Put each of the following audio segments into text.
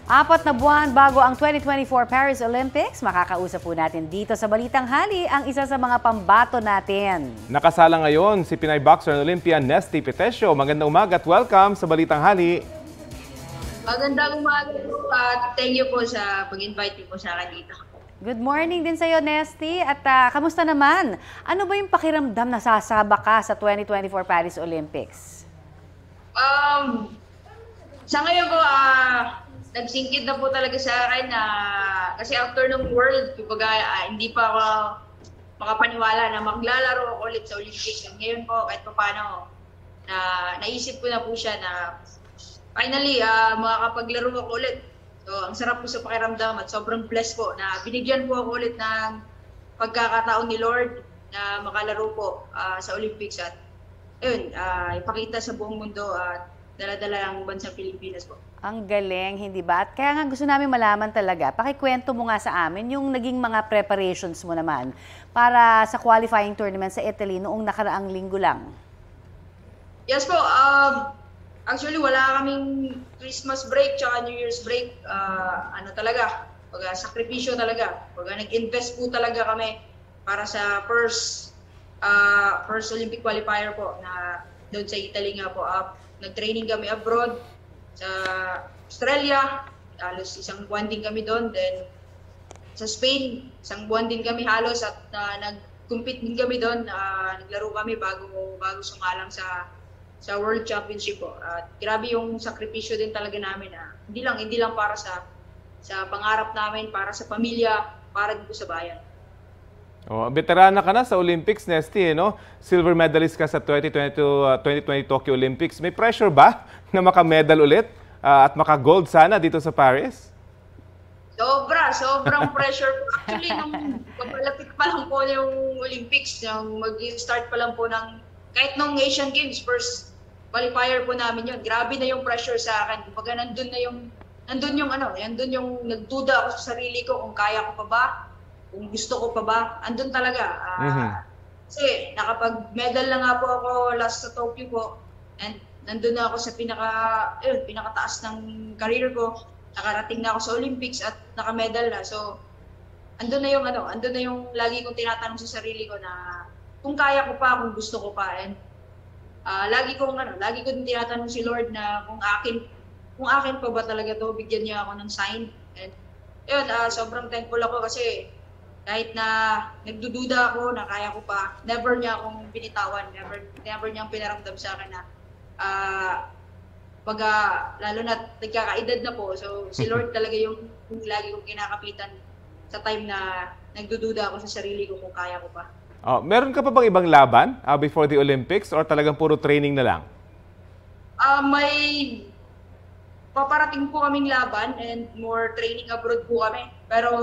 4 na buwan bago ang 2024 Paris Olympics, makakausap po natin dito sa Balitang Hali ang isa sa mga pambato natin. Nakasala ngayon si Pinay boxer and Olympian Nesty Petesio. Magandang umaga at welcome sa Balitang Hali. Magandang umaga po at thank you po sa pag-invite niyo po sa akin dito. Good morning din sa iyo, Nesty. At kamusta naman? Ano ba yung pakiramdam na sasaba ka sa 2024 Paris Olympics? Sa ngayon po, nagsingkit na po talaga sa akin na kasi after ng World, hindi pa ako makapaniwala na maglalaro ako ulit sa Olympics. Ngayon po, kahit pa paano, naisip ko na po siya na finally, makakapaglaro ako ulit. So, ang sarap po sa pakiramdam at sobrang blessed po na binigyan po ako ulit ng pagkakataon ni Lord na makalaro po sa Olympics at yun, ipakita sa buong mundo at dala-dala ang bansang Pilipinas po. Ang galing, hindi ba? At kaya nga gusto namin malaman talaga, pakikwento mo nga sa amin yung naging mga preparations mo naman para sa qualifying tournament sa Italy noong nakaraang linggo lang. Yes po, actually wala kaming Christmas break tsaka New Year's break. Talaga, sakripisyo talaga. Nag-invest po talaga kami para sa first Olympic qualifier po na doon sa Italy nga po. Nag-training kami abroad sa Australia, halos isang buwan din kami doon. Then sa Spain, isang buwan din kami halos at nag-compete din kami doon. Naglaro kami bago sumalang sa World Championship po. At grabe yung sakripisyo din talaga namin. Hindi lang para sa pangarap namin, para sa pamilya, para din po sa bayan. Veterana ka na sa Olympics, Nesty, no? Silver medalist ka sa 2020 Tokyo Olympics. May pressure ba na makamedal ulit at maka-gold sana dito sa Paris? Sobrang pressure. Actually, nung papalapit pa lang po yung Olympics, mag-start pa lang po kahit nung Asian Games, first qualifier po namin yun. Grabe na yung pressure sa akin. Kumbaga nandun yung nagduda ako sa sarili ko kung kaya ko pa ba, kung gusto ko pa ba. Andun talaga. Kasi nakapag-medal na nga po ako last sa Tokyo po. And nandun na ako sa pinakataas ng career ko. Nakarating na ako sa Olympics at naka-medal na. So, andun na yung lagi kong tinatanong sa sarili ko na kung kaya ko pa, kung gusto ko pa. And lagi ko din tinatanong si Lord na kung akin pa ba talaga to, bigyan niya ako ng sign. And yun, sobrang thankful ako kasi kahit na nagdududa ako na kaya ko pa, never niya akong binitawan, never niyang pinaramdam sa akin na lalo na nagkakaedad na po. So si Lord talaga yung lagi kong kinakapitan sa time na nagdududa ako sa sarili ko kung kaya ko pa. Meron ka pa bang ibang laban before the Olympics or talagang puro training na lang? May paparating po kaming laban and more training abroad po kami. Pero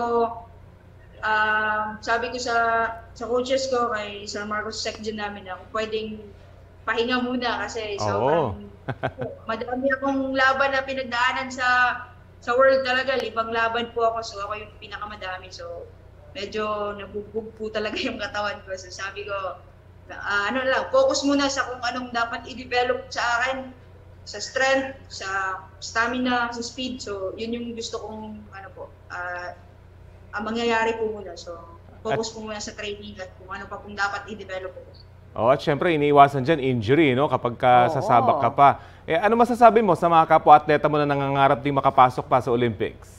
sabi ko sa coaches ko, kay Sir Marcos Secgen namin na kung pwedeng pahinga muna kasi sobrang madami akong laban na pinagdaanan sa world talaga. 5 laban po ako, so ako yung pinakamadami. So medyo nabugbog po talaga yung katawan ko. So sabi ko, focus muna sa kung anong dapat i-develop sa akin, sa strength, sa stamina, sa speed. So yun yung gusto kong mangyayari po muna. So focus po muna sa training at kung ano pa pong dapat i-develop po. At syempre, iniiwasan dyan injury, no? Kapag sasabak ka pa. Ano masasabi mo sa mga kapwa-atleta mo na nangangarap din makapasok pa sa Olympics?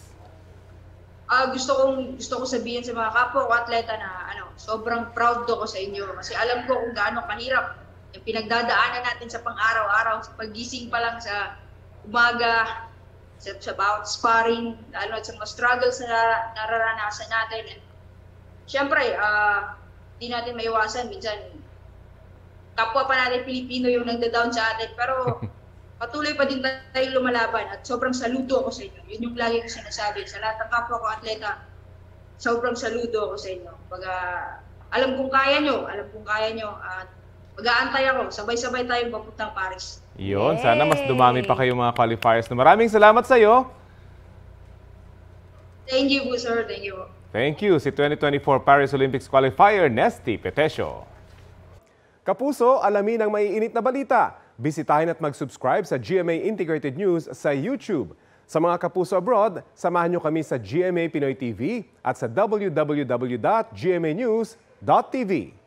Gusto ko sabihin sa mga kapwa ko atleta na sobrang proud ako sa inyo kasi alam ko kung gaano kahirap yung pinagdadaanan natin sa pang-araw-araw, sa paggising pa lang sa umaga, sa bawat sparring, lalo at sa mga struggles na nararanasan natin. And syempre, di natin maiwasan minsan kapwa pa natin Pilipino yung nagda-down sa atin, pero patuloy pa din tayo lumalaban at sobrang saludo ako sa inyo. Yun yung lagi ko sinasabi. Sa lahat ng kapwa ko atleta, sobrang saludo ako sa inyo. Alam kong kaya nyo at mag-aantay ako. Sabay-sabay tayong papuntang Paris. Yun, sana mas dumami pa kayo mga qualifiers. Maraming salamat sa iyo. Thank you po, sir. Thank you. Thank you. Si 2024 Paris Olympics qualifier, Nesty Petesio. Kapuso, alamin ang maiinit na balita. Bisitahin at mag-subscribe sa GMA Integrated News sa YouTube. Sa mga kapuso abroad, samahan nyo kami sa GMA Pinoy TV at sa www.gmanews.tv.